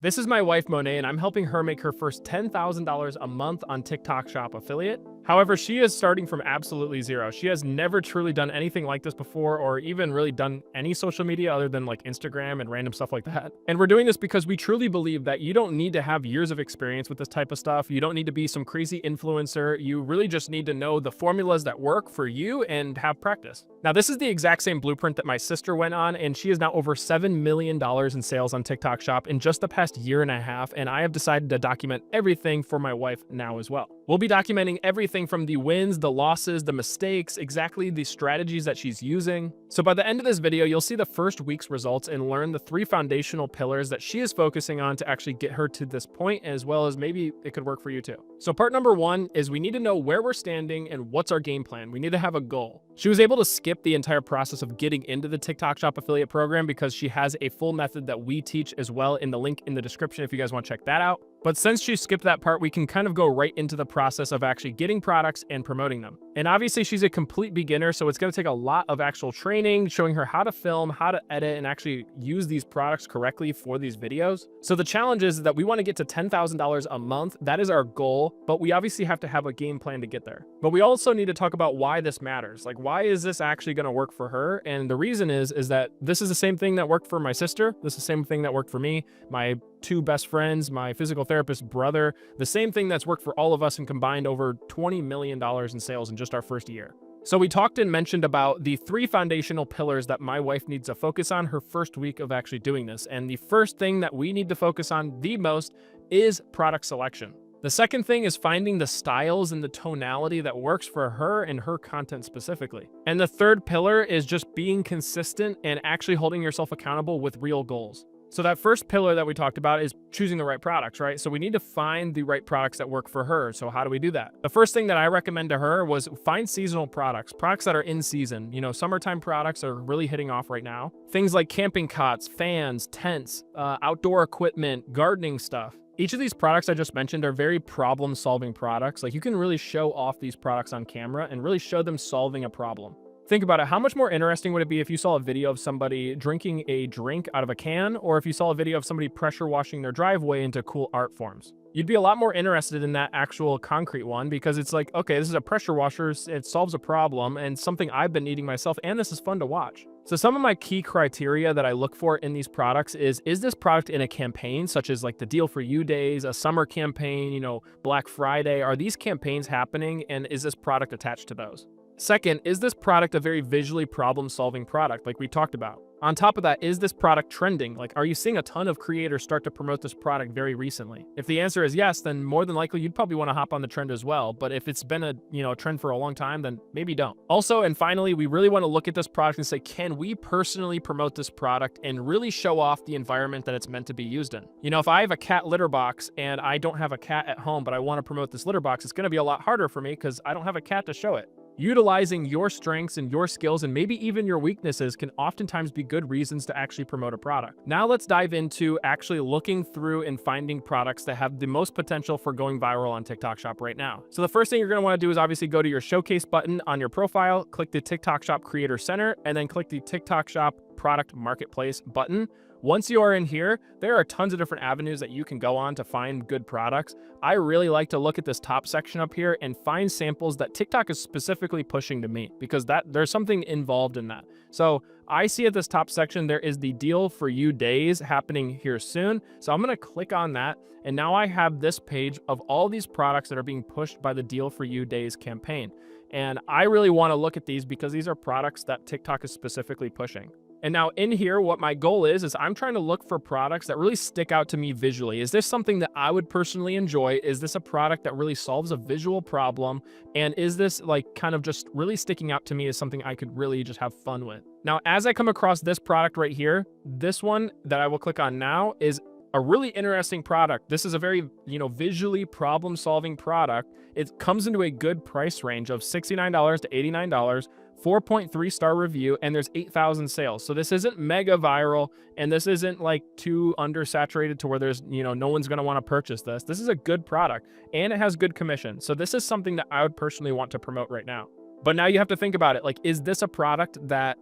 This is my wife, Monet, and I'm helping her make her first $10,000 a month on TikTok Shop affiliate. However, she is starting from absolutely zero. She has never truly done anything like this before or even really done any social media other than like Instagram and random stuff like that. And we're doing this because we truly believe that you don't need to have years of experience with this type of stuff. You don't need to be some crazy influencer. You really just need to know the formulas that work for you and have practice. Now, this is the exact same blueprint that my sister went on, and she is now over $7 million in sales on TikTok Shop in just the past year and a half, and I have decided to document everything for my wife now as well. We'll be documenting everything from the wins, the losses, the mistakes, exactly the strategies that she's using. So by the end of this video, you'll see the first week's results and learn the 3 foundational pillars that she is focusing on to actually get her to this point, as well as maybe it could work for you too. So part number 1 is we need to know where we're standing and what's our game plan. We need to have a goal. She was able to skip the entire process of getting into the TikTok Shop affiliate program because she has a full method that we teach as well in the link in the description if you guys want to check that out. But since she skipped that part, we can kind of go right into the process of actually getting products and promoting them. And obviously she's a complete beginner, so it's going to take a lot of actual training, showing her how to film, how to edit, and actually use these products correctly for these videos. So the challenge is that we want to get to $10,000 a month. That is our goal, but we obviously have to have a game plan to get there. But we also need to talk about why this matters. Like, why is this actually going to work for her? And the reason is that this is the same thing that worked for my sister. This is the same thing that worked for me, my 2 best friends, my physical therapist brother, the same thing that's worked for all of us and combined over $20 million in sales in just our first year. So we talked and mentioned about the 3 foundational pillars that my wife needs to focus on her first week of actually doing this. And the first thing that we need to focus on the most is product selection. The second thing is finding the styles and the tonality that works for her and her content specifically. And the third pillar is just being consistent and actually holding yourself accountable with real goals. So that first pillar that we talked about is choosing the right products, right? So we need to find the right products that work for her. So how do we do that? The first thing that I recommend to her was find seasonal products that are in season. You know, summertime products are really hitting off right now. Things like camping cots, fans, tents, outdoor equipment, gardening stuff. Each of these products I just mentioned are very problem-solving products. Like, you can really show off these products on camera and really show them solving a problem. Think about it. How much more interesting would it be if you saw a video of somebody drinking a drink out of a can, or if you saw a video of somebody pressure washing their driveway into cool art forms? You'd be a lot more interested in that actual concrete one because it's like, okay, this is a pressure washer, it solves a problem and something I've been needing myself, and this is fun to watch. So some of my key criteria that I look for in these products is this product in a campaign, such as like the Deal for You days, a summer campaign, you know, Black Friday? Are these campaigns happening, and is this product attached to those? Second, is this product a very visually problem-solving product like we talked about? On top of that, is this product trending? Like, are you seeing a ton of creators start to promote this product very recently? If the answer is yes, then more than likely you'd probably want to hop on the trend as well. But if it's been a trend for a long time, then maybe don't. Also, and finally, we really want to look at this product and say, can we personally promote this product and really show off the environment that it's meant to be used in? You know, if I have a cat litter box and I don't have a cat at home, but I want to promote this litter box, it's going to be a lot harder for me because I don't have a cat to show it. Utilizing your strengths and your skills and maybe even your weaknesses can oftentimes be good reasons to actually promote a product. Now let's dive into actually looking through and finding products that have the most potential for going viral on TikTok Shop right now. So the first thing you're going to want to do is obviously go to your showcase button on your profile, click the TikTok Shop Creator Center, and then click the TikTok Shop Product Marketplace button. Once you are in here, there are tons of different avenues that you can go on to find good products. I really like to look at this top section up here and find samples that TikTok is specifically pushing to me because there's something involved in that. So I see at this top section, there is the Deal for You days happening here soon. So I'm going to click on that. And now I have this page of all these products that are being pushed by the Deal for You days campaign. And I really want to look at these because these are products that TikTok is specifically pushing. And now in here, what my goal is I'm trying to look for products that really stick out to me visually. Is this something that I would personally enjoy? Is this a product that really solves a visual problem? And is this like kind of just really sticking out to me as something I could really just have fun with? Now, as I come across this product right here, this one that I will click on now is a really interesting product. This is a very, visually problem-solving product. It comes into a good price range of $69 to $89. 4.3-star review, and there's 8,000 sales. So this isn't mega viral, and this isn't like too undersaturated to where there's, no one's going to want to purchase this. This is a good product, and it has good commission. So this is something that I would personally want to promote right now. But now you have to think about it. Like, is this a product that,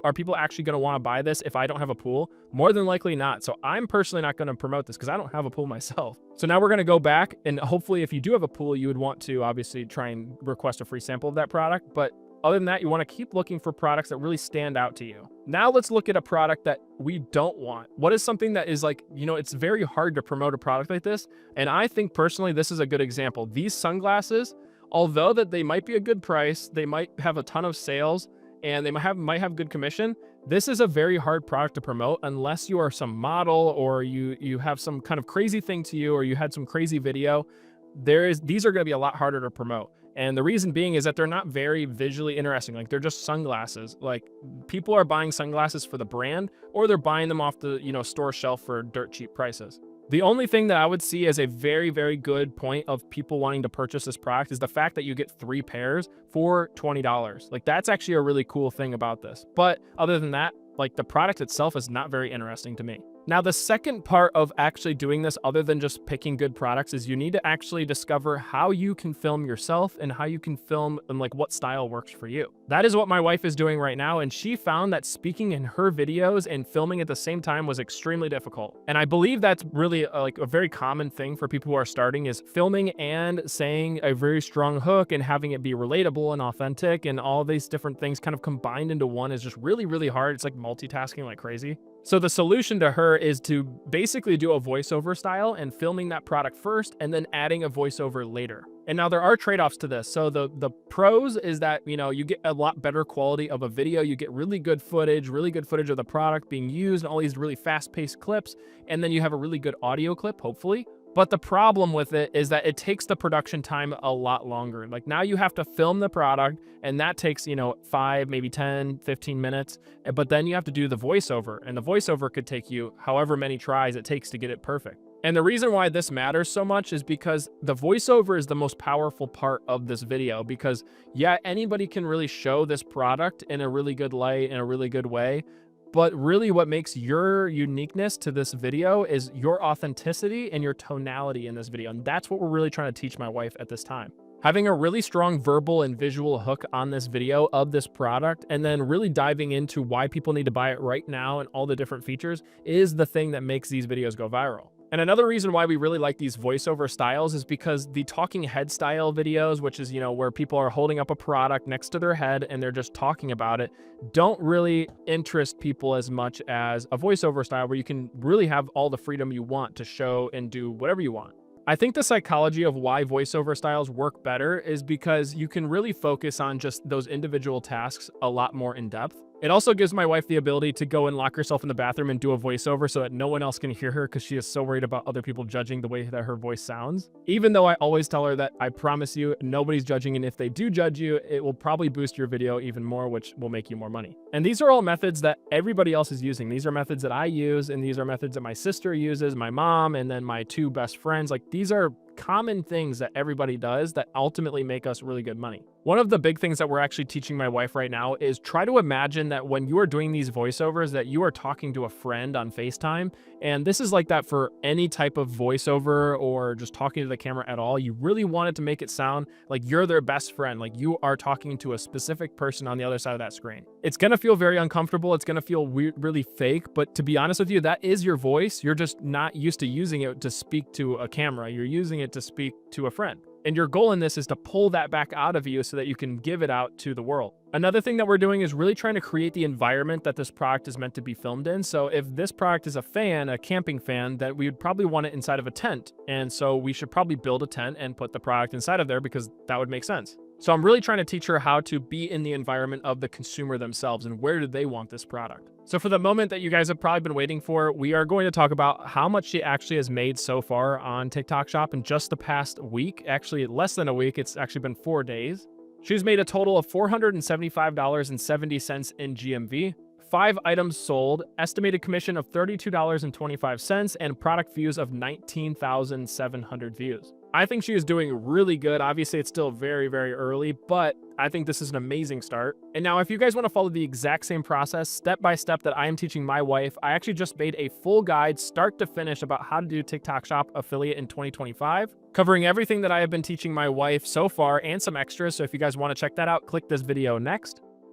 are people actually going to want to buy this if I don't have a pool? More than likely not. So I'm personally not going to promote this because I don't have a pool myself. So now we're going to go back, and hopefully if you do have a pool, you would want to obviously try and request a free sample of that product. But other than that, you want to keep looking for products that really stand out to you. Now let's look at a product that we don't want. What is something that is like, it's very hard to promote a product like this. And I think personally, this is a good example. These sunglasses, although that they might be a good price, they might have a ton of sales, and they might have good commission. This is a very hard product to promote unless you are some model or you have some kind of crazy thing to you, or you had some crazy video. These are going to be a lot harder to promote. And the reason being is that they're not very visually interesting. Like, they're just sunglasses. Like, people are buying sunglasses for the brand, or they're buying them off the, store shelf for dirt cheap prices. The only thing that I would see as a very, very good point of people wanting to purchase this product is the fact that you get 3 pairs for $20. Like, that's actually a really cool thing about this. But other than that, like, the product itself is not very interesting to me. Now, the second part of actually doing this, other than just picking good products, is you need to actually discover how you can film yourself and how you can film and like what style works for you. That is what my wife is doing right now, and she found that speaking in her videos and filming at the same time was extremely difficult. And I believe that's really like a very common thing for people who are starting, is filming and saying a very strong hook and having it be relatable and authentic, and all these different things kind of combined into one is just really, really hard. It's like multitasking like crazy. So the solution to her is to basically do a voiceover style and filming that product first and then adding a voiceover later. And now there are trade-offs to this. So the pros is that, you get a lot better quality of a video. You get really good footage of the product being used, and all these really fast-paced clips. And then you have a really good audio clip, hopefully. But the problem with it is that it takes the production time a lot longer. Like, now you have to film the product, and that takes, 5, maybe 10, 15 minutes. But then you have to do the voiceover, and the voiceover could take you however many tries it takes to get it perfect. And the reason why this matters so much is because the voiceover is the most powerful part of this video, because yeah, anybody can really show this product in a really good light, in a really good way. But really what makes your uniqueness to this video is your authenticity and your tonality in this video. And that's what we're really trying to teach my wife at this time. Having a really strong verbal and visual hook on this video of this product, and then really diving into why people need to buy it right now and all the different features, is the thing that makes these videos go viral. And another reason why we really like these voiceover styles is because the talking head style videos, which is, where people are holding up a product next to their head and they're just talking about it, don't really interest people as much as a voiceover style where you can really have all the freedom you want to show and do whatever you want. I think the psychology of why voiceover styles work better is because you can really focus on just those individual tasks a lot more in depth. It also gives my wife the ability to go and lock herself in the bathroom and do a voiceover so that no one else can hear her, because she is so worried about other people judging the way that her voice sounds. Even though I always tell her that I promise you nobody's judging, and if they do judge you, it will probably boost your video even more, which will make you more money. And these are all methods that everybody else is using. These are methods that I use, and these are methods that my sister uses, my mom, and then my 2 best friends. Like, these are common things that everybody does that ultimately make us really good money. One of the big things that we're actually teaching my wife right now is try to imagine that when you are doing these voiceovers that you are talking to a friend on FaceTime. And this is like that for any type of voiceover or just talking to the camera at all. You really want it to make it sound like you're their best friend, like you are talking to a specific person on the other side of that screen. It's going to feel very uncomfortable. It's going to feel weird, really fake. But to be honest with you, that is your voice. You're just not used to using it to speak to a camera. You're using it to speak to a friend. And your goal in this is to pull that back out of you so that you can give it out to the world. Another thing that we're doing is really trying to create the environment that this product is meant to be filmed in. So if this product is a camping fan, that we would probably want it inside of a tent. And so we should probably build a tent and put the product inside of there, because that would make sense. So I'm really trying to teach her how to be in the environment of the consumer themselves and where do they want this product. So for the moment that you guys have probably been waiting for, we are going to talk about how much she actually has made so far on TikTok Shop in just the past week. Actually, less than a week. It's actually been 4 days. She's made a total of $475.70 in GMV, 5 items sold, estimated commission of $32.25, and product views of 19,700 views. I think she is doing really good. Obviously, it's still very, very early, but I think this is an amazing start. And now if you guys want to follow the exact same process, step by step, that I am teaching my wife, I actually just made a full guide start to finish about how to do TikTok Shop affiliate in 2025, covering everything that I have been teaching my wife so far and some extras. So if you guys want to check that out, click this video next.